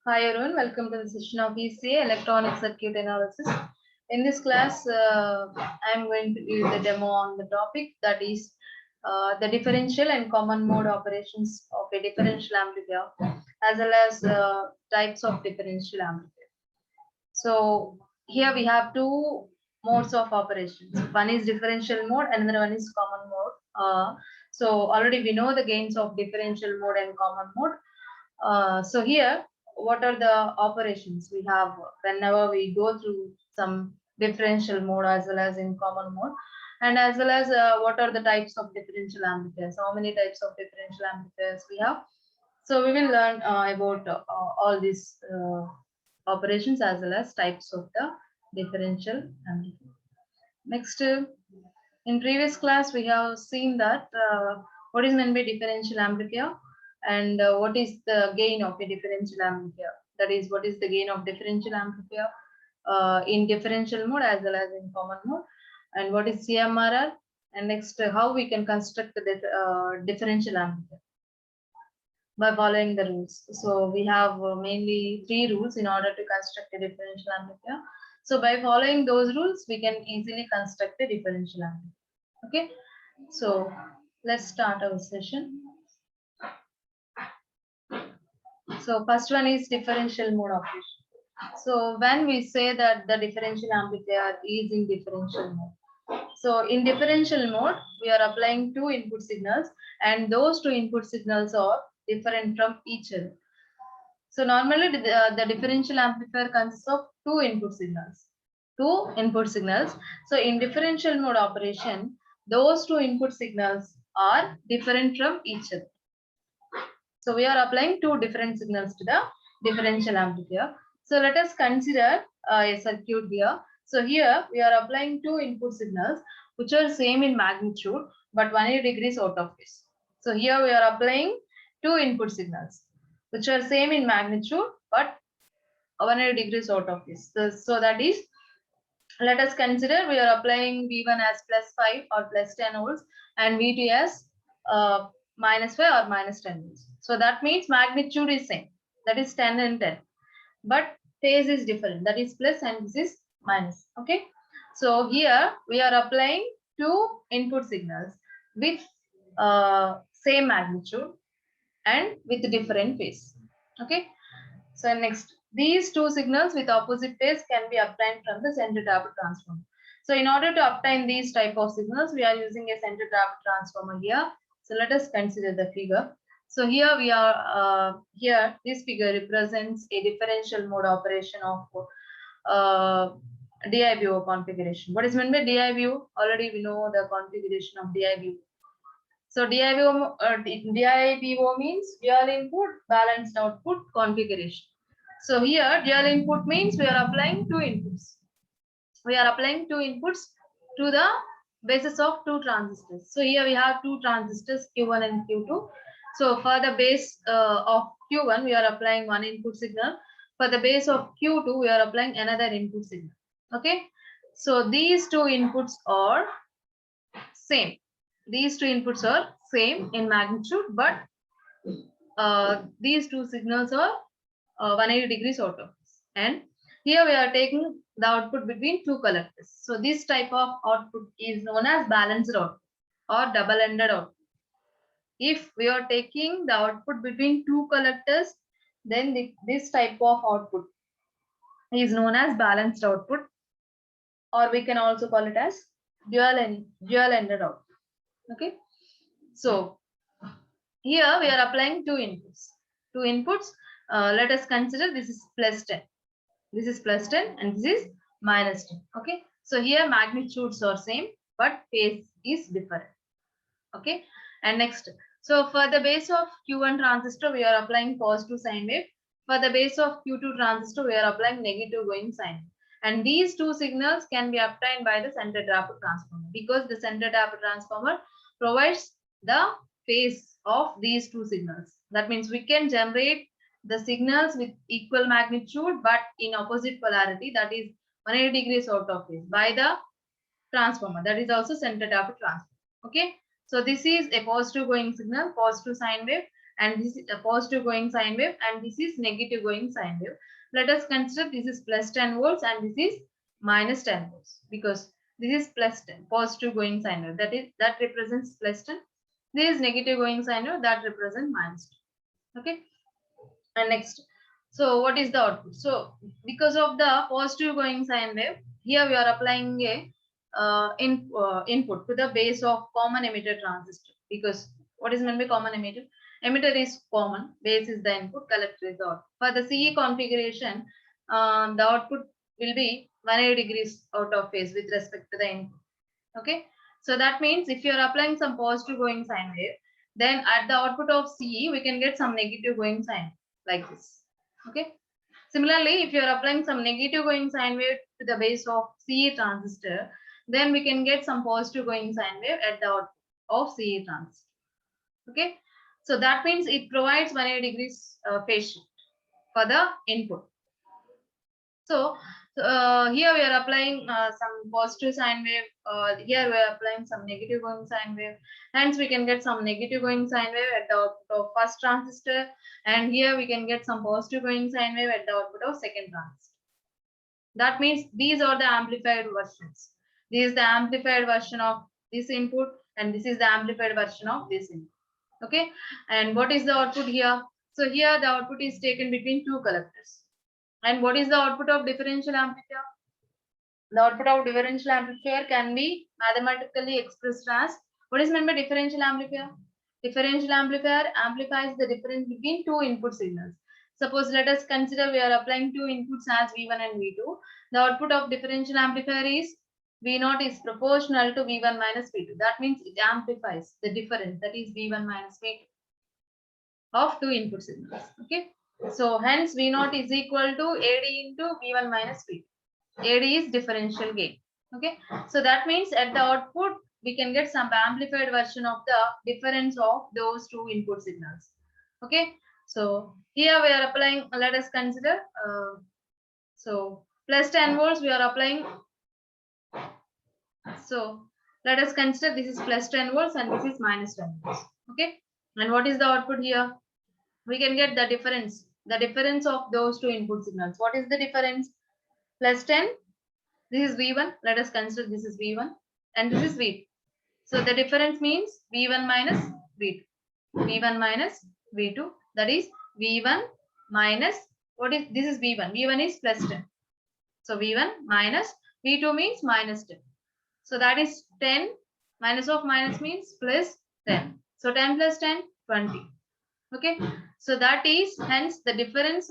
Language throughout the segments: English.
Hi everyone, welcome to the session of ECA Electronic Circuit Analysis. In this class, I am going to give the demo on the topic that is the differential and common mode operations of a differential amplifier as well as types of differential amplifier. So here we have two modes of operations. One is differential mode and another one is common mode. So already we know the gains of differential mode and common mode. So here, what are the operations we have whenever we go through some differential mode as well as in common mode, and as well as what are the types of differential amplifiers, how many types of differential amplifiers we have. So we will learn about all these operations as well as types of the differential amplifier. Next, in previous class, we have seen that what is meant by differential amplifier and what is the gain of a differential amplifier. That is, what is the gain of differential amplifier in differential mode as well as in common mode, and what is CMRR, and next, how we can construct the differential amplifier by following the rules. So we have mainly three rules in order to construct a differential amplifier. So by following those rules, we can easily construct a differential amplifier. Okay, so let's start our session. So first one is differential mode operation. So when we say that the differential amplifier is in differential mode, so in differential mode, we are applying two input signals and those two input signals are different from each other. So normally the differential amplifier consists of two input signals. Two input signals. So in differential mode operation, those two input signals are different from each other. So we are applying two different signals to the differential amplifier. So let us consider a circuit here. So here we are applying two input signals which are same in magnitude but 180 degrees out of phase. So here we are applying two input signals which are same in magnitude but 180 degrees out of phase. So that is, let us consider we are applying V1 as plus 5 or plus 10 volts and V2 as minus 5 or minus 10 volts. So that means magnitude is same, that is 10 and 10, but phase is different, that is plus and this is minus. Okay, so here we are applying two input signals with same magnitude and with different phase. Okay, so next, these two signals with opposite phase can be obtained from the center tapped transformer. So in order to obtain these type of signals, we are using a center tapped transformer here. So let us consider the figure. So here we are, here this figure represents a differential mode operation of DIBO configuration. What is meant by DIBO? Already we know the configuration of DIBO. So DIBO means dual input balanced output configuration. So here dual input means we are applying two inputs. We are applying two inputs to the basis of two transistors. So here we have two transistors Q1 and Q2. So for the base of Q1 we are applying one input signal. For the base of Q2 we are applying another input signal. Okay. So these two inputs are same. These two inputs are same in magnitude, but these two signals are 180 degrees out of phase. And here we are taking the output between two collectors. So this type of output is known as balanced output or double-ended output. If we are taking the output between two collectors, then this type of output is known as balanced output, or we can also call it as dual-ended output. Okay, so here we are applying two inputs. Two inputs. Let us consider this is plus 10. This is plus 10 and this is minus 10. Okay. So here magnitudes are same, but phase is different. Okay. And next, so for the base of Q1 transistor, we are applying positive sine wave. For the base of Q2 transistor, we are applying negative going sine. And these two signals can be obtained by the center tapped transformer because the center tapped transformer provides the phase of these two signals. That means we can generate the signals with equal magnitude but in opposite polarity, that is 180 degrees out of phase, by the transformer. That is also center tapped transformer. Okay. So this is a positive going signal, positive sine wave, and this is a positive going sine wave, and this is negative going sine wave. Let us consider this is plus 10 volts and this is minus 10 volts, because this is plus 10 positive going sine wave, that represents plus 10. This is negative going sine wave, that represents minus 10. Okay, and next, so what is the output? So because of the positive going sine wave, here we are applying a input to the base of common emitter transistor, because what is meant by common emitter? Emitter is common, base is the input, collector is the output. For the CE configuration, the output will be 180 degrees out of phase with respect to the input. Okay, so that means if you are applying some positive going sine wave, then at the output of CE we can get some negative going sine like this. Okay, similarly, if you are applying some negative going sine wave to the base of CE transistor, then we can get some positive going sine wave at the output of CE transistor. Okay, so that means it provides 180 degrees phase shift for the input. So here we are applying some positive sine wave. Here we are applying some negative going sine wave. Hence, we can get some negative going sine wave at the output of first transistor, and here we can get some positive going sine wave at the output of second transistor. That means these are the amplified versions. This is the amplified version of this input, and this is the amplified version of this input. Okay, and what is the output here? So here the output is taken between two collectors. And what is the output of differential amplifier? The output of differential amplifier can be mathematically expressed as, what is meant by differential amplifier? Differential amplifier amplifies the difference between two input signals. Suppose let us consider we are applying two inputs as V1 and V2. The output of differential amplifier is V0 is proportional to V1 minus V2. That means it amplifies the difference, that is V1 minus V2 of two input signals. Okay. So hence V0 is equal to AD into V1 minus V2. AD is differential gain. Okay. So that means at the output, we can get some amplified version of the difference of those two input signals. Okay. So here we are applying, let us consider, so plus 10 volts we are applying. So let us consider this is plus 10 volts and this is minus 10 volts. Okay. And what is the output here? We can get the difference of those two input signals. What is the difference? Plus 10, this is V1. Let us consider this is V1 and this is V2. So the difference means V1 minus V2. V1 minus V2, that is V1 minus, what is, this is V1. V1 is plus 10. So V1 minus V2 means minus 10. So that is 10 minus of minus means plus 10. So 10 plus 10, 20. Okay. So that is hence the difference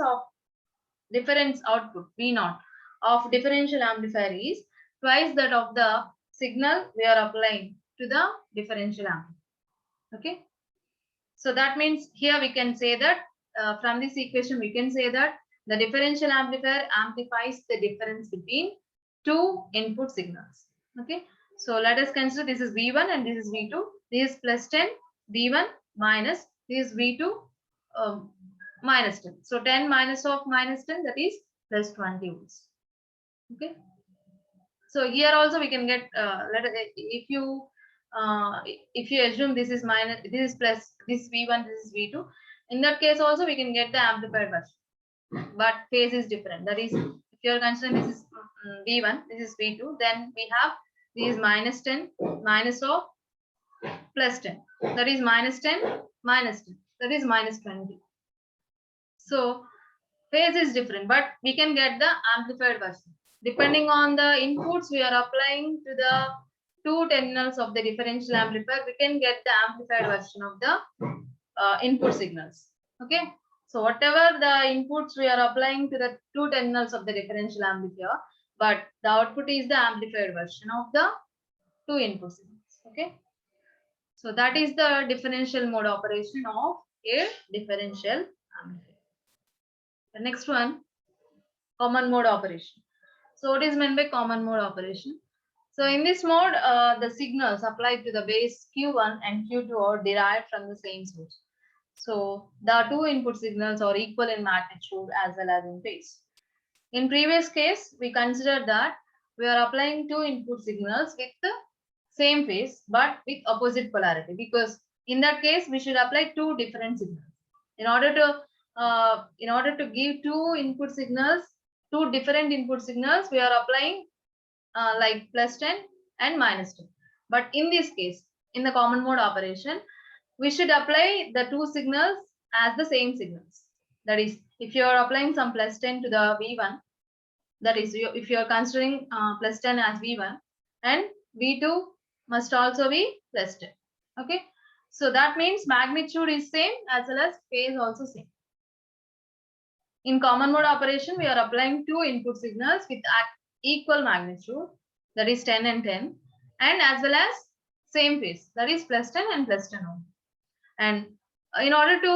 output V0 of differential amplifier is twice that of the signal we are applying to the differential amplifier. Okay. So that means here we can say that from this equation we can say that the differential amplifier amplifies the difference between two input signals. Okay. So let us consider this is V1 and this is V2. This is plus 10, V1 minus, this is V2 minus 10. So 10 minus of minus 10, that is plus 20 volts. Okay. So here also we can get, if you assume this is minus, this is plus, this is V1, this is V2. In that case also we can get the amplified version, but phase is different. That is, if you are considering this is V1, this is V2, then we have this is minus 10 minus of plus 10. That is minus 10 minus 10. That is minus 20. So phase is different, but we can get the amplified version. Depending on the inputs we are applying to the two terminals of the differential amplifier, we can get the amplified version of the input signals. Okay. So whatever the inputs we are applying to the two terminals of the differential amplifier, but the output is the amplified version of the two input signals. Okay. So that is the differential mode operation of a differential amplifier. The next one, common mode operation. So what is meant by common mode operation? So in this mode, the signals applied to the base Q1 and Q2 are derived from the same source. So the two input signals are equal in magnitude as well as in phase. In previous case, we considered that we are applying two input signals with the same phase but with opposite polarity, because in that case we should apply two different signals. In order to give two input signals, two different input signals, we are applying like +10 and -10. But in this case, in the common mode operation, we should apply the two signals as the same signals. That is, if you are applying some +10 to the V1, that is, if you are considering +10 as V1, and V2 must also be +10. Okay, so that means magnitude is same as well as phase also same. In common mode operation, we are applying two input signals with equal magnitude, that is 10 and 10, and as well as same phase, that is +10 and +10 only. And in order to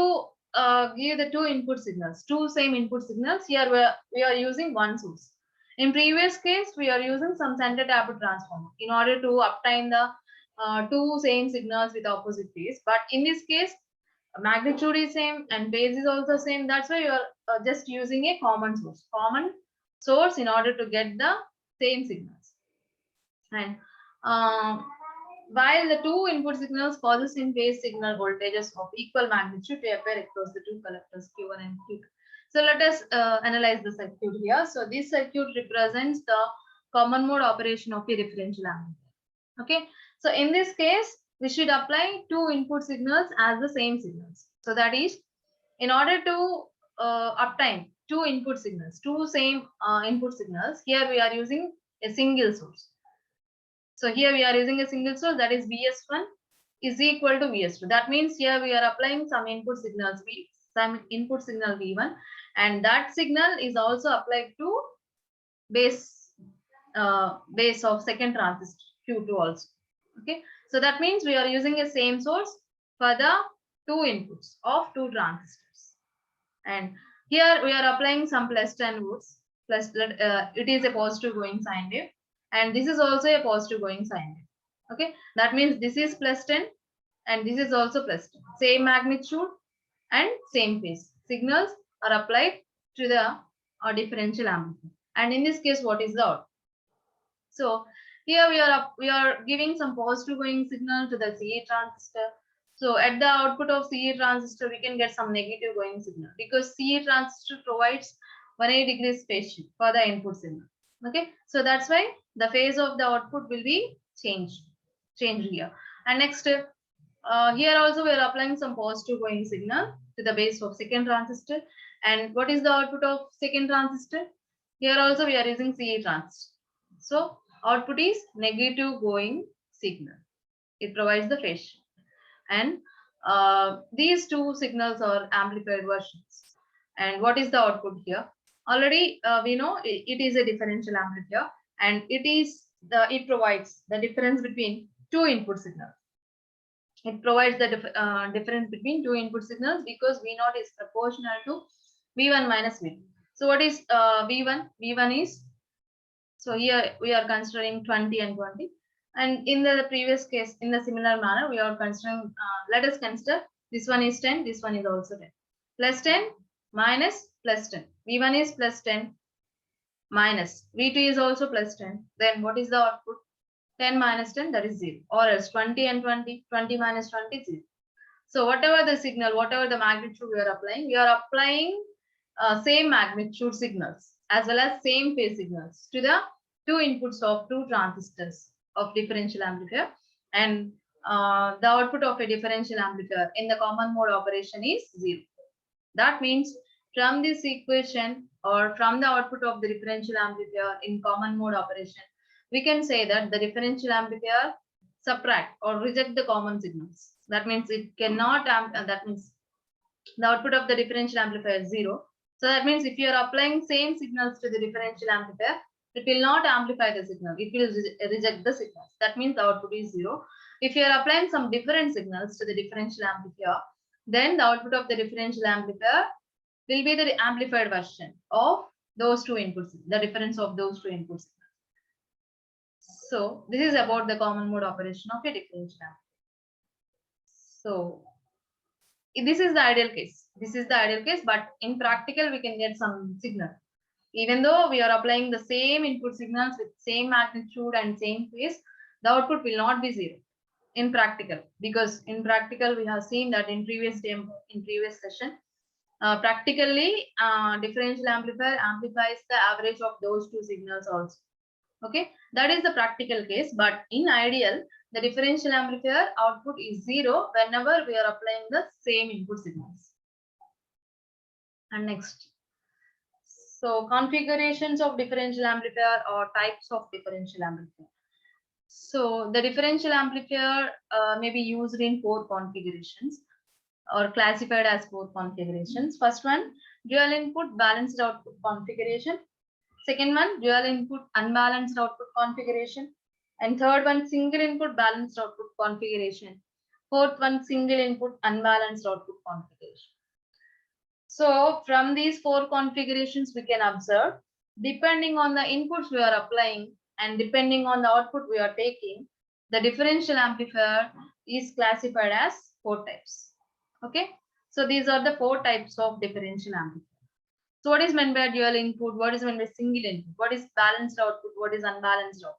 give the two input signals, two same input signals, here we are using one source. In previous case, we are using some center tapped transformer in order to obtain the two same signals with opposite phase. But in this case, magnitude is same and phase is also same. That's why you are just using a common source in order to get the same signals. And while the two input signals causes in phase signal voltages of equal magnitude to appear across the two collectors Q1 and Q2. So let us analyze the circuit here. So this circuit represents the common mode operation of a differential amplifier. Okay. So in this case, we should apply two input signals as the same signals. So that is, in order to obtain two input signals, two same input signals, here we are using a single source. So here we are using a single source, that is Vs1 is equal to Vs2. That means here we are applying some input signals, some input signal V1, and that signal is also applied to base of second transistor Q2 also. Okay, so that means we are using a same source for the two inputs of two transistors. And here we are applying some +10 volts. It is a positive going sine wave, and this is also a positive going sine wave. Okay, that means this is +10 and this is also +10. Same magnitude and same phase. Signals are applied to the differential amplifier. And in this case, what is the output? So here we are giving some positive going signal to the CA transistor. So at the output of CA transistor, we can get some negative going signal because CA transistor provides 180 degrees phase shift for the input signal. Okay, so that's why the phase of the output will be changed here. And next, here also we are applying some positive going signal to the base of second transistor. And what is the output of second transistor? Here also we are using CA transistor. So output is negative going signal. It provides the phase shift. And these two signals are amplified versions. And what is the output here? Already we know it is a differential amplifier, and it provides the difference between two input signals. It provides the difference between two input signals because V0 is proportional to V1 minus V2. So what is V1? V1 is, so here we are considering 20 and 20. And in the previous case, in the similar manner, we are considering, let us consider this one is 10, this one is also 10. +10 minus +10. V1 is +10 minus V2 is also +10. Then what is the output? 10 minus 10, that is 0. Or else 20 and 20, 20 minus 20 is 0. So whatever the signal, whatever the magnitude we are applying same magnitude signals as well as same phase signals to the two inputs of two transistors of differential amplifier. And the output of a differential amplifier in the common mode operation is 0. That means from this equation or from the output of the differential amplifier in common mode operation, we can say that the differential amplifier subtract or reject the common signals. That means it cannot, that means the output of the differential amplifier is 0. So that means if you are applying same signals to the differential amplifier, it will not amplify the signal. It will reject the signals. That means the output is 0. If you are applying some different signals to the differential amplifier, then the output of the differential amplifier will be the amplified version of those two inputs, the difference of those two inputs. So this is about the common mode operation of a differential amplifier. So this is the ideal case. This is the ideal case, but in practical we can get some signal. Even though we are applying the same input signals with same magnitude and same phase, the output will not be 0 in practical, because in practical we have seen that in previous session Practically, differential amplifier amplifies the average of those two signals also. Okay, that is the practical case. But in ideal, the differential amplifier output is 0 whenever we are applying the same input signals. And next, so configurations of differential amplifier or types of differential amplifier. So the differential amplifier may be used in 4 configurations or classified as 4 configurations. First one, dual input balanced output configuration. Second one, dual input unbalanced output configuration. And third one, single input balanced output configuration. Fourth one, single input unbalanced output configuration. So from these 4 configurations, we can observe, depending on the inputs we are applying and depending on the output we are taking, the differential amplifier is classified as 4 types. Okay, so these are the 4 types of differential amplifier. So what is meant by dual input? What is meant by single input? What is balanced output? What is unbalanced output?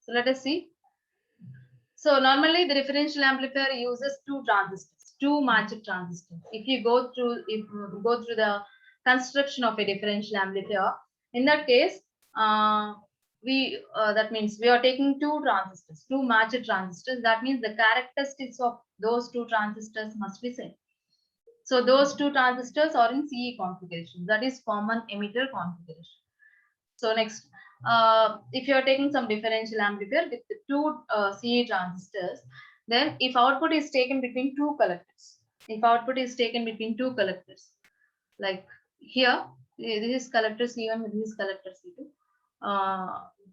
So let us see. So normally the differential amplifier uses 2 transistors, 2 matched transistors. If you go through the construction of a differential amplifier, in that case, that means we are taking 2 transistors, 2 matched transistors. That means the characteristics of those 2 transistors must be same. So those 2 transistors are in CE configuration, that is common emitter configuration. So next, if you are taking some differential amplifier with the 2 CE transistors, then if output is taken between 2 collectors, like here, this is collector C1, this is collector C2.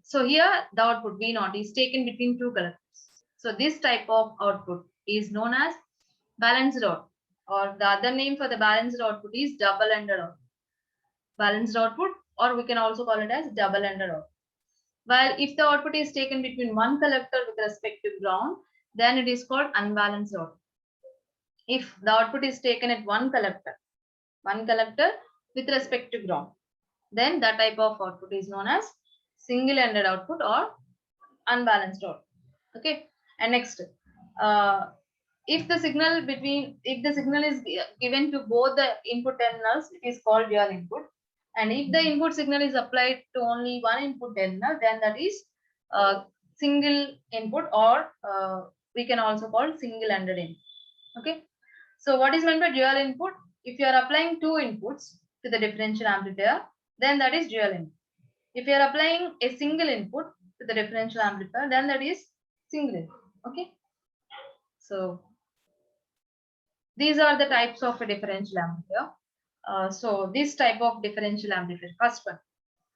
So here the output V0 is taken between 2 collectors. So this type of output is known as balanced output, or the other name for the balanced output is double-ended output. Balanced output, or we can also call it as double-ended output. While if the output is taken between 1 collector with respect to ground, then it is called unbalanced output. If the output is taken at 1 collector with respect to ground, then that type of output is known as single-ended output or unbalanced output. Okay, and next, if the signal is given to both the input terminals, it is called dual input. And if the input signal is applied to only one input terminal, then that is single input, or we can also call single-ended input. Okay, so what is meant by dual input? If you are applying 2 inputs to the differential amplifier, then that is dual input. If you are applying a single input to the differential amplifier, then that is single input. Okay, so these are the types of a differential amplifier. So this type of differential amplifier, first one,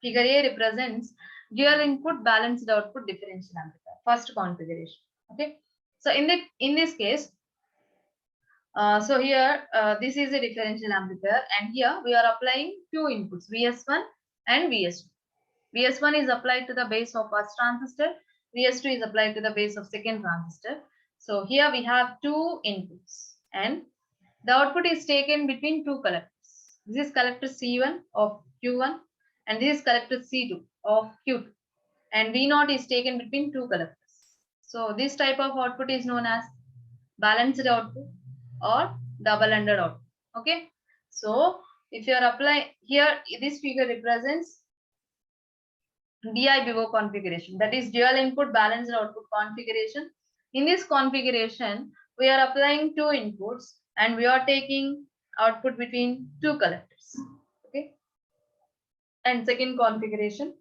figure A represents dual input balanced output differential amplifier, first configuration. Okay, so in this case, so here this is a differential amplifier, and here we are applying 2 inputs, VS1 and VS2. VS1 is applied to the base of first transistor, VS2 is applied to the base of second transistor. So here we have 2 inputs, and the output is taken between 2 collectors. This is collector C1 of Q1, and this is collector C2 of Q2, and V0 is taken between 2 collectors. So this type of output is known as balanced output or double-ended output. Okay, so if you are applying here, this figure represents DI-BIVO configuration, that is dual input balanced output configuration. In this configuration, we are applying 2 inputs and we are taking output between 2 collectors. Okay, and second configuration.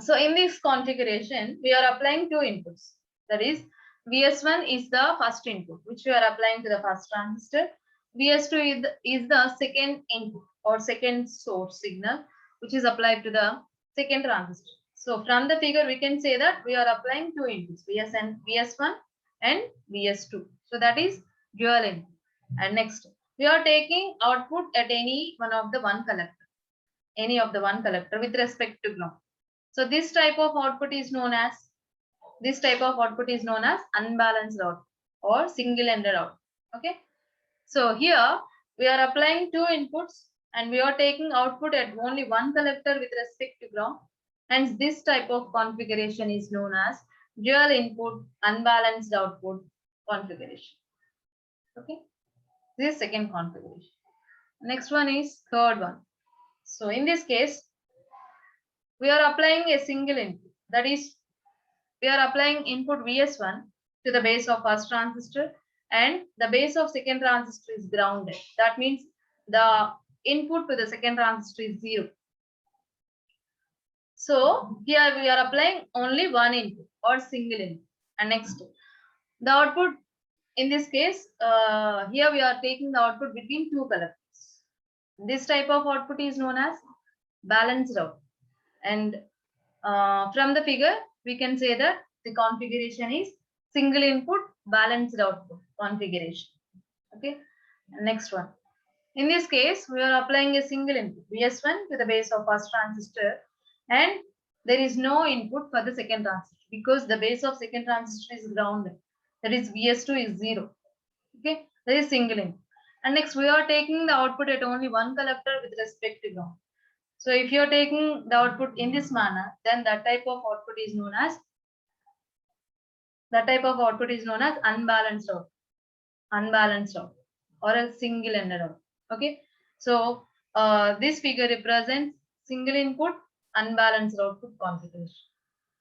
So in this configuration, we are applying 2 inputs. That is, VS1 is the first input which we are applying to the first transistor. VS2 is the second input or second source signal which is applied to the second transistor. So from the figure, we can say that we are applying 2 inputs, VS1 and VS2. So that is dual input. And next, we are taking output at any of the one collector with respect to ground. So this type of output is known as unbalanced output or single-ended output. Okay, so here we are applying 2 inputs and we are taking output at only one collector with respect to ground. Hence, this type of configuration is known as dual input unbalanced output configuration. Okay, this is second configuration. Next one is third one. So in this case, we are applying a single input. That is, we are applying input Vs1 to the base of first transistor, and the base of second transistor is grounded. That means the input to the second transistor is 0. So here we are applying only one input or single input. And next, the output in this case, here we are taking the output between two collectors. This type of output is known as balanced output. And from the figure, we can say that the configuration is single input balanced output configuration. Okay. Next one. In this case, we are applying a single input Vs1 to the base of first transistor, and there is no input for the second transistor because the base of second transistor is grounded. That is Vs2 is 0. Okay, that is single input. And next, we are taking the output at only one collector with respect to ground. So if you are taking the output in this manner, then that type of output is known as unbalanced output or a single ended output. Okay, so this figure represents single input unbalanced output configuration.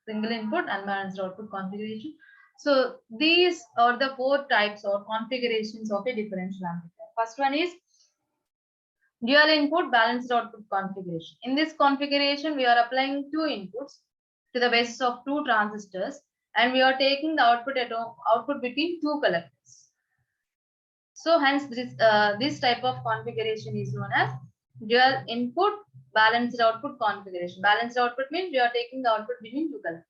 Single input unbalanced output configuration. So these are the four types or configurations of a differential amplifier. First one is dual input balanced output configuration. In this configuration, we are applying two inputs to the basis of two transistors, and we are taking the output between two collectors. So hence this type of configuration is known as dual input balanced output configuration. Balanced output means we are taking the output between two collectors.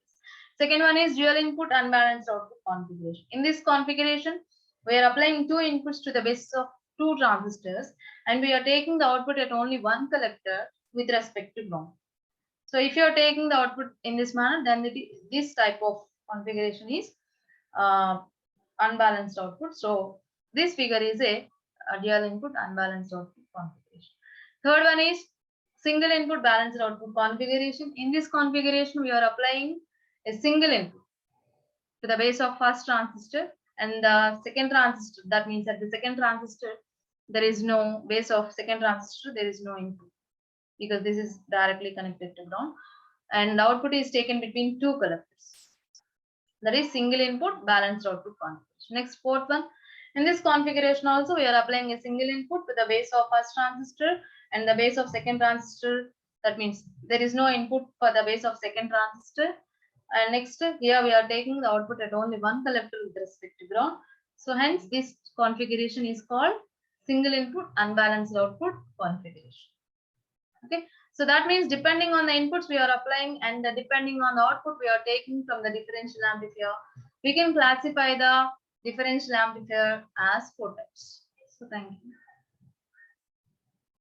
Second one is dual input unbalanced output configuration. In this configuration, we are applying two inputs to the basis of two transistors, and we are taking the output at only one collector with respect to ground. So if you are taking the output in this manner, then this type of configuration is unbalanced output. So this figure is a dual input unbalanced output configuration. Third one is single input balanced output configuration. In this configuration, we are applying a single input to the base of first transistor, and the second transistor, that means at the second transistor, there is no base of second transistor, there is no input because this is directly connected to ground, and the output is taken between two collectors. That is single input balanced output configuration. Next, fourth one. In this configuration also, we are applying a single input to the base of first transistor and the base of second transistor. That means there is no input for the base of second transistor. And next, here we are taking the output at only one collector with respect to ground. So hence this configuration is called single input unbalanced output configuration. Okay, so that means depending on the inputs we are applying and depending on the output we are taking from the differential amplifier, we can classify the differential amplifier as four types. So thank you.